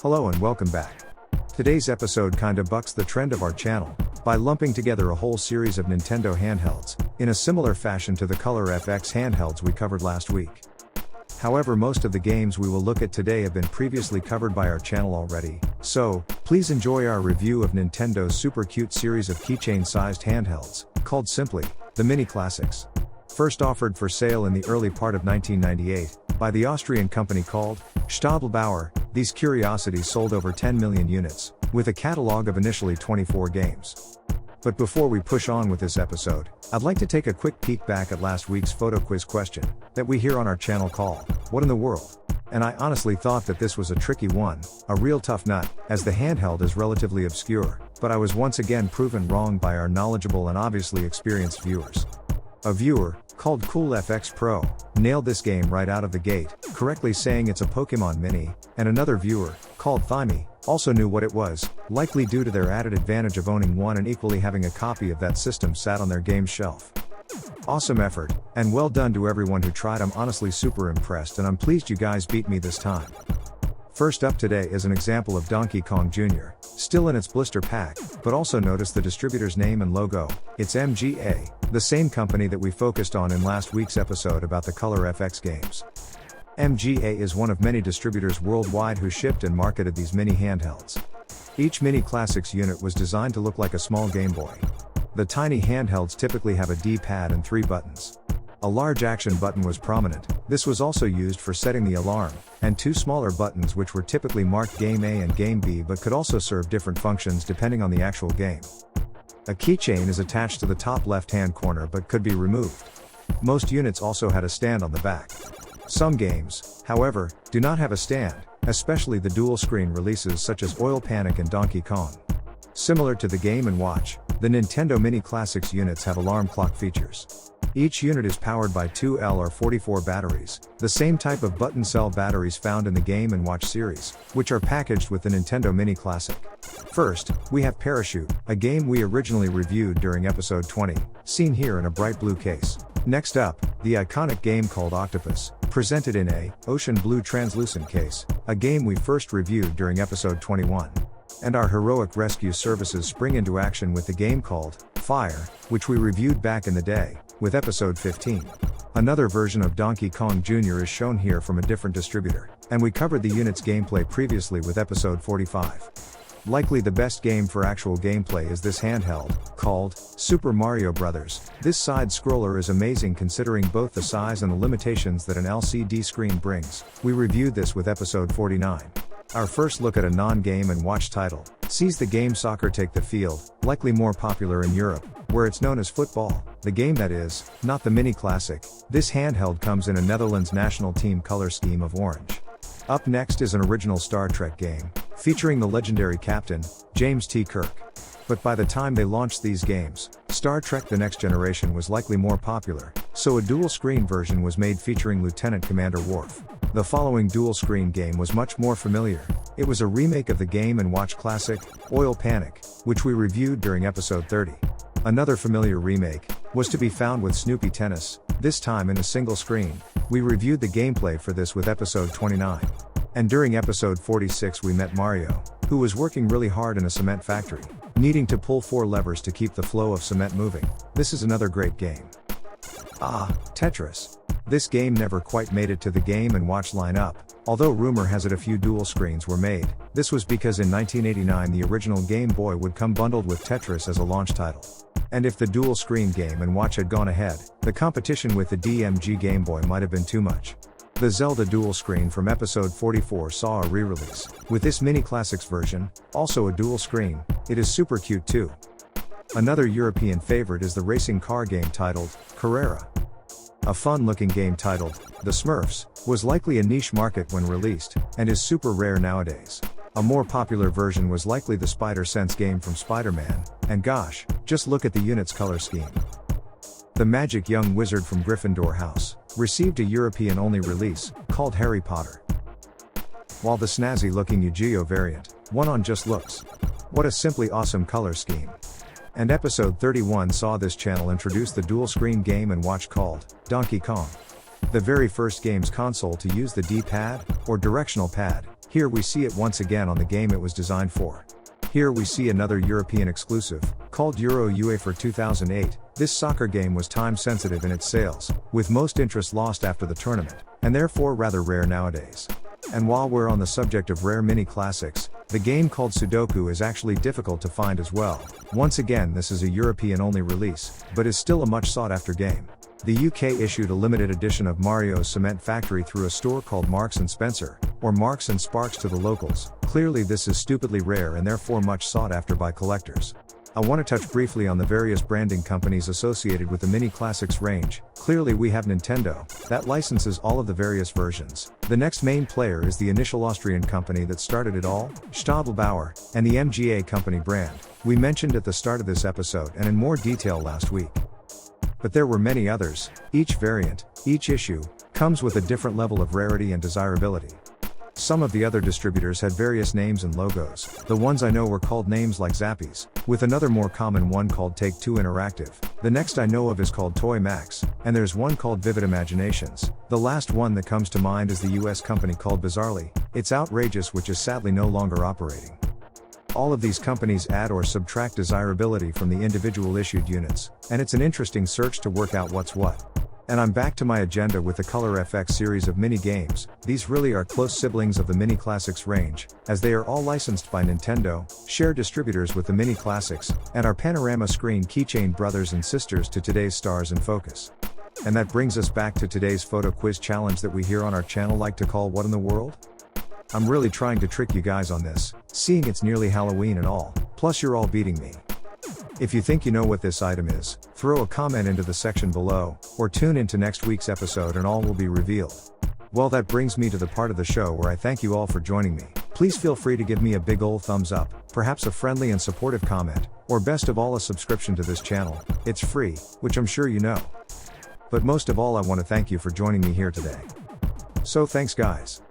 Hello and welcome back. Today's episode kinda bucks the trend of our channel, by lumping together a whole series of Nintendo handhelds, in a similar fashion to the Color FX handhelds we covered last week. However, most of the games we will look at today have been previously covered by our channel already, so, please enjoy our review of Nintendo's super cute series of keychain-sized handhelds, called simply, the Mini Classics. First offered for sale in the early part of 1998, by the Austrian company called Stadelbauer, these curiosities sold over 10 million units, with a catalog of initially 24 games. But before we push on with this episode, I'd like to take a quick peek back at last week's photo quiz question, that we hear on our channel call, What in the World? And I honestly thought that this was a tricky one, a real tough nut, as the handheld is relatively obscure, but I was once again proven wrong by our knowledgeable and obviously experienced viewers. A viewer, called CoolFX Pro, nailed this game right out of the gate, correctly saying it's a Pokemon Mini, and another viewer, called Thymie, also knew what it was, likely due to their added advantage of owning one and equally having a copy of that system sat on their game shelf. Awesome effort, and well done to everyone who tried. I'm honestly super impressed and I'm pleased you guys beat me this time. First up today is an example of Donkey Kong Jr., still in its blister pack, but also notice the distributor's name and logo, it's MGA, the same company that we focused on in last week's episode about the Color FX games. MGA is one of many distributors worldwide who shipped and marketed these mini handhelds. Each Mini Classics unit was designed to look like a small Game Boy. The tiny handhelds typically have a D-pad and 3 buttons. A large action button was prominent, this was also used for setting the alarm, and 2 smaller buttons which were typically marked Game A and Game B but could also serve different functions depending on the actual game. A keychain is attached to the top left-hand corner but could be removed. Most units also had a stand on the back. Some games, however, do not have a stand, especially the dual-screen releases such as Oil Panic and Donkey Kong. Similar to the Game & Watch, the Nintendo Mini Classics units have alarm clock features. Each unit is powered by 2 LR44 batteries, the same type of button cell batteries found in the Game & Watch series, which are packaged with the Nintendo Mini Classic. First, we have Parachute, a game we originally reviewed during episode 20, seen here in a bright blue case. Next up, the iconic game called Octopus, presented in a ocean blue translucent case, a game we first reviewed during episode 21. And our heroic rescue services spring into action with the game called Fire, which we reviewed back in the day, with episode 15. Another version of Donkey Kong Jr. is shown here from a different distributor, and we covered the unit's gameplay previously with episode 45. Likely the best game for actual gameplay is this handheld, called Super Mario Bros. This side-scroller is amazing considering both the size and the limitations that an LCD screen brings. We reviewed this with episode 49. Our first look at a non-Game & Watch title sees the game Soccer take the field, likely more popular in Europe, where it's known as football, the game that is, not the Mini Classic. This handheld comes in a Netherlands national team color scheme of orange. Up next is an original Star Trek game, featuring the legendary captain, James T. Kirk. But by the time they launched these games, Star Trek The Next Generation was likely more popular, so a dual-screen version was made featuring Lieutenant Commander Worf. The following dual-screen game was much more familiar. It was a remake of the Game & Watch classic, Oil Panic, which we reviewed during episode 30. Another familiar remake was to be found with Snoopy Tennis, this time in a single screen. We reviewed the gameplay for this with episode 29. And during episode 46 we met Mario, who was working really hard in a cement factory, needing to pull 4 levers to keep the flow of cement moving. This is another great game. Tetris. This game never quite made it to the Game & Watch lineup, although rumor has it a few dual screens were made. This was because in 1989 the original Game Boy would come bundled with Tetris as a launch title. And if the dual screen Game & Watch had gone ahead, the competition with the DMG Game Boy might have been too much. The Zelda dual screen from episode 44 saw a re-release. With this Mini Classics version, also a dual screen, it is super cute too. Another European favorite is the racing car game titled Carrera. A fun-looking game titled The Smurfs was likely a niche market when released, and is super rare nowadays. A more popular version was likely the Spider Sense game from Spider-Man, and gosh, just look at the unit's color scheme. The Magic Young Wizard from Gryffindor House received a European-only release, called Harry Potter. While the snazzy-looking Yu-Gi-Oh variant won on just looks. What a simply awesome color scheme. And episode 31 saw this channel introduce the dual-screen Game & Watch called Donkey Kong. The very first game's console to use the D-pad, or directional pad, Here we see it once again on the game it was designed for. Here we see another European exclusive, called Euro UEFA 2008. This soccer game was time sensitive in its sales, with most interest lost after the tournament, and therefore rather rare nowadays. And while we're on the subject of rare mini classics, the game called Sudoku is actually difficult to find as well. Once again, this is a European only release, but is still a much sought after game. The UK issued a limited edition of Mario's Cement Factory through a store called Marks & Spencer, or Marks & Sparks to the locals. Clearly this is stupidly rare and therefore much sought after by collectors. I want to touch briefly on the various branding companies associated with the Mini Classics range. Clearly we have Nintendo, that licenses all of the various versions. The next main player is the initial Austrian company that started it all, Stadelbauer, and the MGA company brand, we mentioned at the start of this episode and in more detail last week. But there were many others. Each variant, each issue, comes with a different level of rarity and desirability. Some of the other distributors had various names and logos. The ones I know were called names like Zappies, with another more common one called Take-Two Interactive. The next I know of is called Toy Max, and there's one called Vivid Imaginations. The last one that comes to mind is the US company called Bizarrely. It's outrageous, which is sadly no longer operating. All of these companies add or subtract desirability from the individual issued units, and it's an interesting search to work out what's what. And I'm back to my agenda with the Color FX series of mini games. These really are close siblings of the Mini Classics range, as they are all licensed by Nintendo, share distributors with the Mini Classics, and are panorama screen keychain brothers and sisters to today's stars in focus. And that brings us back to today's photo quiz challenge that we here on our channel like to call What in the World? I'm really trying to trick you guys on this, seeing it's nearly Halloween and all, plus you're all beating me. If you think you know what this item is, throw a comment into the section below, or tune into next week's episode and all will be revealed. Well, that brings me to the part of the show where I thank you all for joining me. Please feel free to give me a big ol' thumbs up, perhaps a friendly and supportive comment, or best of all a subscription to this channel. It's free, which I'm sure you know. But most of all I want to thank you for joining me here today. So thanks guys.